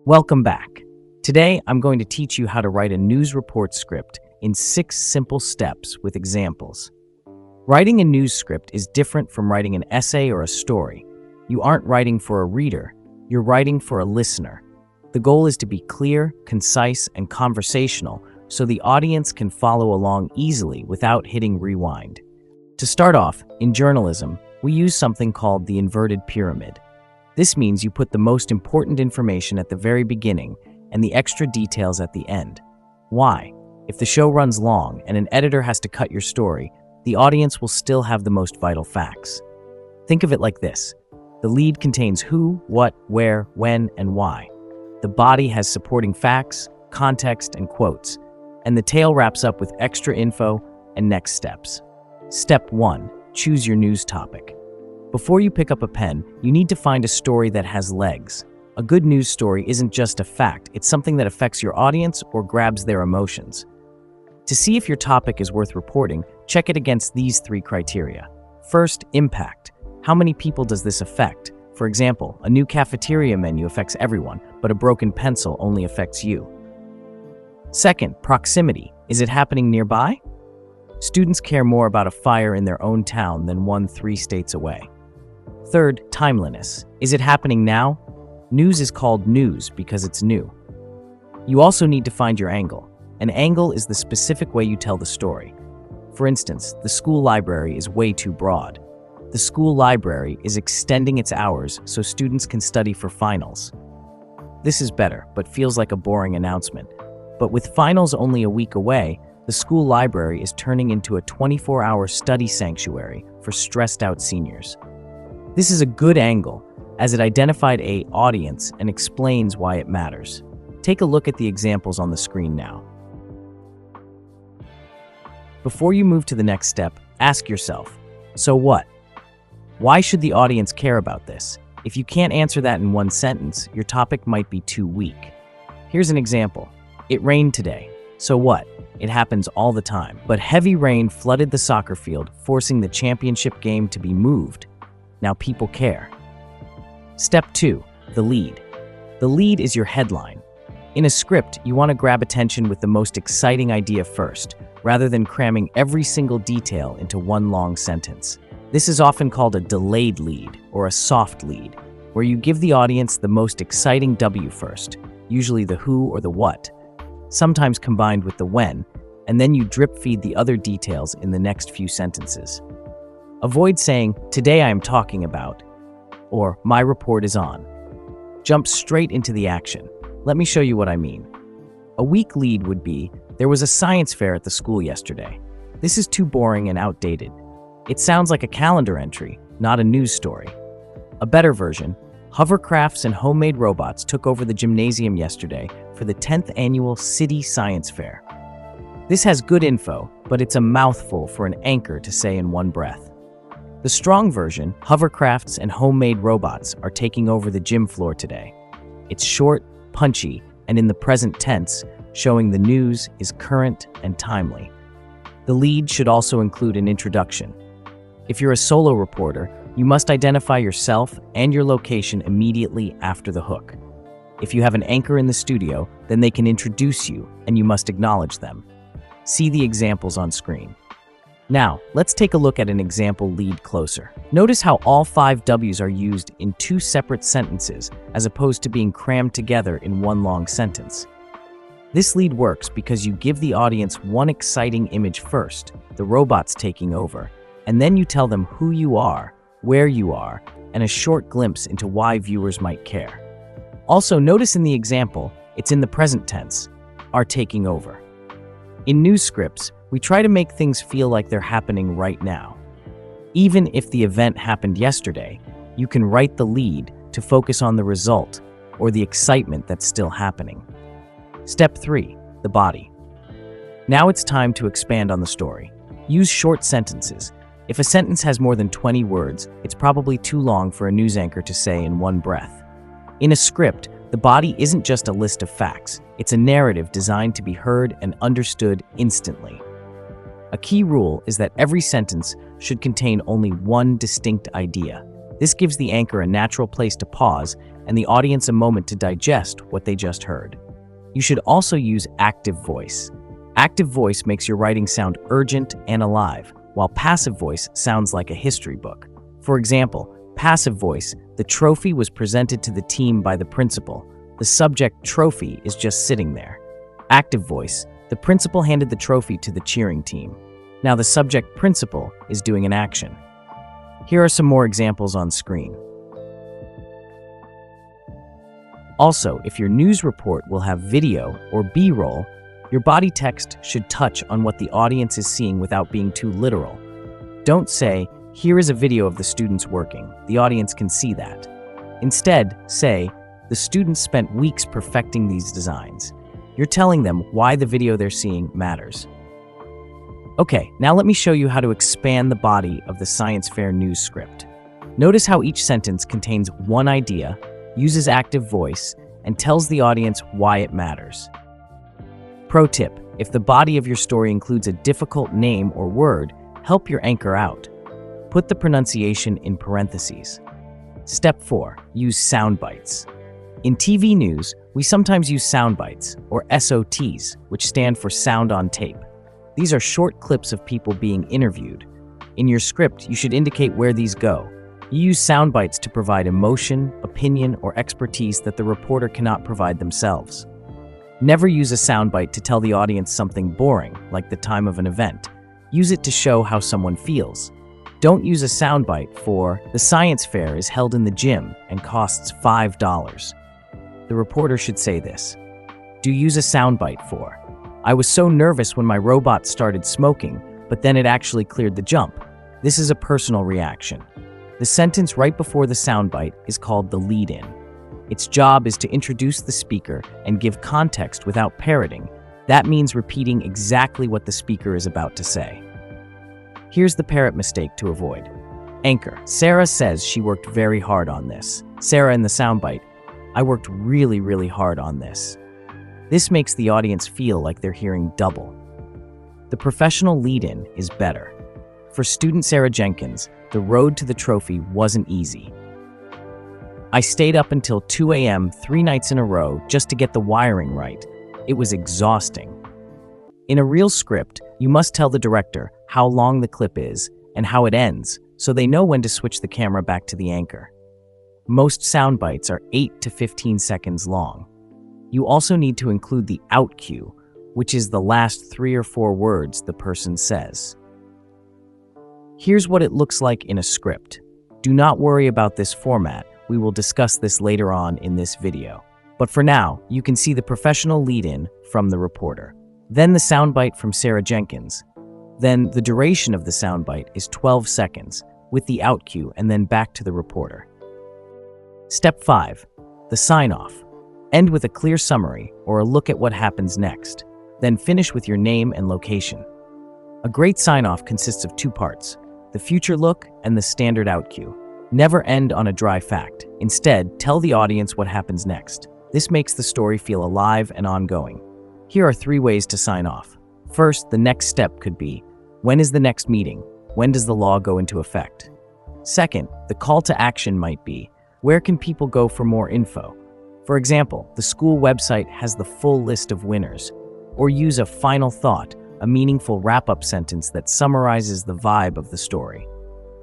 Welcome back. Today, I'm going to teach you how to write a news report script in 6 simple steps with examples. Writing a news script is different from writing an essay or a story. You aren't writing for a reader, you're writing for a listener. The goal is to be clear, concise, and conversational so the audience can follow along easily without hitting rewind. To start off, in journalism, we use something called the inverted pyramid. This means you put the most important information at the very beginning and the extra details at the end. Why? If the show runs long and an editor has to cut your story, the audience will still have the most vital facts. Think of it like this. The lead contains who, what, where, when, and why. The body has supporting facts, context, and quotes, and the tail wraps up with extra info and next steps. Step 1. Choose your news topic. Before you pick up a pen, you need to find a story that has legs. A good news story isn't just a fact, it's something that affects your audience or grabs their emotions. To see if your topic is worth reporting, check it against these 3 criteria. First, impact. How many people does this affect? For example, a new cafeteria menu affects everyone, but a broken pencil only affects you. Second, proximity. Is it happening nearby? Students care more about a fire in their own town than one 3 states away. Third, timeliness. Is it happening now? News is called news because it's new. You also need to find your angle. An angle is the specific way you tell the story. For instance, the school library is way too broad. The school library is extending its hours so students can study for finals. This is better, but feels like a boring announcement. But with finals only a week away, the school library is turning into a 24-hour study sanctuary for stressed-out seniors. This is a good angle, as it identified an audience and explains why it matters. Take a look at the examples on the screen now. Before you move to the next step, ask yourself, so what? Why should the audience care about this? If you can't answer that in one sentence, your topic might be too weak. Here's an example. It rained today. So what? It happens all the time. But heavy rain flooded the soccer field, forcing the championship game to be moved. Now people care. Step 2. The lead. The lead is your headline. In a script, you want to grab attention with the most exciting idea first, rather than cramming every single detail into one long sentence. This is often called a delayed lead or a soft lead, where you give the audience the most exciting W first, usually the who or the what, sometimes combined with the when, and then you drip feed the other details in the next few sentences. Avoid saying, "Today I am talking about," or "My report is on." Jump straight into the action. Let me show you what I mean. A weak lead would be, "There was a science fair at the school yesterday." This is too boring and outdated. It sounds like a calendar entry, not a news story. A better version, hovercrafts and homemade robots took over the gymnasium yesterday for the 10th annual City Science Fair. This has good info, but it's a mouthful for an anchor to say in one breath. The strong version, hovercrafts and homemade robots are taking over the gym floor today. It's short, punchy, and in the present tense, showing the news is current and timely. The lead should also include an introduction. If you're a solo reporter, you must identify yourself and your location immediately after the hook. If you have an anchor in the studio, then they can introduce you and you must acknowledge them. See the examples on screen. Now, let's take a look at an example lead closer. Notice how all 5 W's are used in 2 separate sentences as opposed to being crammed together in one long sentence. This lead works because you give the audience one exciting image first, the robots taking over, and then you tell them who you are, where you are, and a short glimpse into why viewers might care. Also, notice in the example, it's in the present tense, are taking over. In news scripts, we try to make things feel like they're happening right now. Even if the event happened yesterday, you can write the lead to focus on the result or the excitement that's still happening. Step 3. The body. Now it's time to expand on the story. Use short sentences. If a sentence has more than 20 words, it's probably too long for a news anchor to say in one breath. In a script, the body isn't just a list of facts, it's a narrative designed to be heard and understood instantly. A key rule is that every sentence should contain only one distinct idea. This gives the anchor a natural place to pause and the audience a moment to digest what they just heard. You should also use active voice. Active voice makes your writing sound urgent and alive, while passive voice sounds like a history book. For example, passive voice, the trophy was presented to the team by the principal. The subject trophy is just sitting there. Active voice, the principal handed the trophy to the cheering team. Now the subject principal is doing an action. Here are some more examples on screen. Also, if your news report will have video or B-roll, your body text should touch on what the audience is seeing without being too literal. Don't say, "Here is a video of the students working." The audience can see that. Instead, say, "The students spent weeks perfecting these designs." You're telling them why the video they're seeing matters. Okay, now let me show you how to expand the body of the science fair news script. Notice how each sentence contains one idea, uses active voice, and tells the audience why it matters. Pro tip: if the body of your story includes a difficult name or word, help your anchor out. Put the pronunciation in parentheses. Step 4. Use soundbites. In TV news, we sometimes use soundbites, or SOTs, which stand for sound on tape. These are short clips of people being interviewed. In your script, you should indicate where these go. You use soundbites to provide emotion, opinion, or expertise that the reporter cannot provide themselves. Never use a soundbite to tell the audience something boring, like the time of an event. Use it to show how someone feels. Don't use a soundbite for, "The science fair is held in the gym and costs $5. The reporter should say this. Do use a soundbite for, "I was so nervous when my robot started smoking, but then it actually cleared the jump." This is a personal reaction. The sentence right before the soundbite is called the lead-in. Its job is to introduce the speaker and give context without parroting. That means repeating exactly what the speaker is about to say. Here's the parrot mistake to avoid. Anchor: Sarah says she worked very hard on this. Sarah in the soundbite: I worked really, really hard on this. This makes the audience feel like they're hearing double. The professional lead-in is better. For student Sarah Jenkins, the road to the trophy wasn't easy. I stayed up until 2 a.m. 3 nights in a row just to get the wiring right. It was exhausting. In a real script, you must tell the director how long the clip is and how it ends, so they know when to switch the camera back to the anchor. Most sound bites are 8 to 15 seconds long. You also need to include the out cue, which is the last 3 or 4 words the person says. Here's what it looks like in a script. Do not worry about this format. We will discuss this later on in this video. But for now, you can see the professional lead-in from the reporter. Then the soundbite from Sarah Jenkins. Then the duration of the soundbite is 12 seconds, with the out cue and then back to the reporter. Step 5. The sign-off. End with a clear summary or a look at what happens next. Then finish with your name and location. A great sign-off consists of 2 parts, the future look and the standard out cue. Never end on a dry fact. Instead, tell the audience what happens next. This makes the story feel alive and ongoing. Here are 3 ways to sign off. First, the next step could be, when is the next meeting? When does the law go into effect? Second, the call to action might be, where can people go for more info? For example, the school website has the full list of winners. Or use a final thought, a meaningful wrap-up sentence that summarizes the vibe of the story.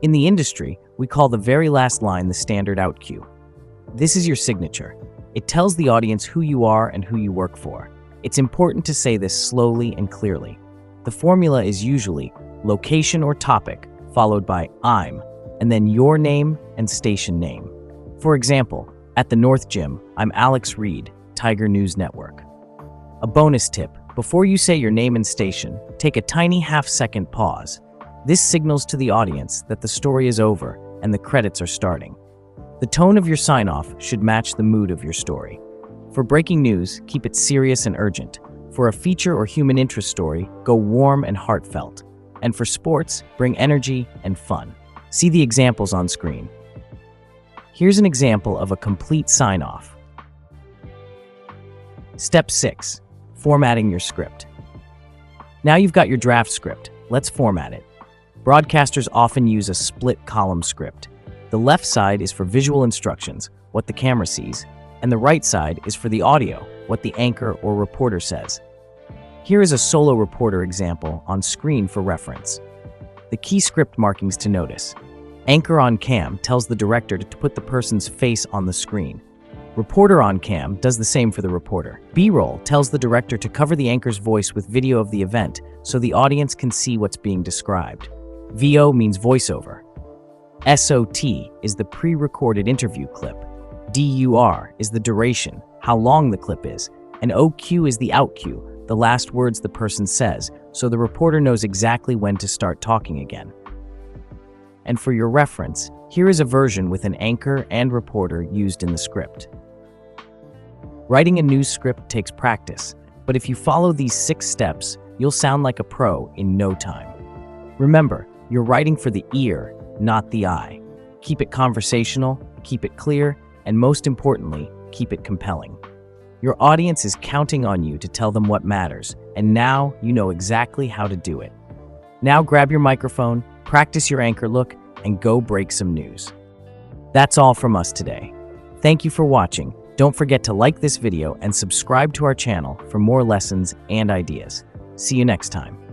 In the industry, we call the very last line the standard out cue. This is your signature. It tells the audience who you are and who you work for. It's important to say this slowly and clearly. The formula is usually location or topic, followed by I'm, and then your name and station name. For example, at the North Gym, I'm Alex Reed, Tiger News Network. A bonus tip: before you say your name and station, take a tiny half-second pause. This signals to the audience that the story is over and the credits are starting. The tone of your sign-off should match the mood of your story. For breaking news, keep it serious and urgent. For a feature or human interest story, go warm and heartfelt. And for sports, bring energy and fun. See the examples on screen. Here's an example of a complete sign-off. Step 6. Formatting your script. Now you've got your draft script. Let's format it. Broadcasters often use a split column script. The left side is for visual instructions, what the camera sees, and the right side is for the audio, what the anchor or reporter says. Here is a solo reporter example on screen for reference. The key script markings to notice. Anchor on cam tells the director to put the person's face on the screen. Reporter on cam does the same for the reporter. B-roll tells the director to cover the anchor's voice with video of the event so the audience can see what's being described. VO means voiceover. SOT is the pre-recorded interview clip. DUR is the duration, how long the clip is, and OQ is the out cue, the last words the person says, so the reporter knows exactly when to start talking again. And for your reference, here is a version with an anchor and reporter used in the script. Writing a news script takes practice, but if you follow these 6 steps, you'll sound like a pro in no time. Remember, you're writing for the ear, not the eye. Keep it conversational, keep it clear, and most importantly, keep it compelling. Your audience is counting on you to tell them what matters, and now you know exactly how to do it. Now grab your microphone, practice your anchor look, and go break some news. That's all from us today. Thank you for watching. Don't forget to like this video and subscribe to our channel for more lessons and ideas. See you next time.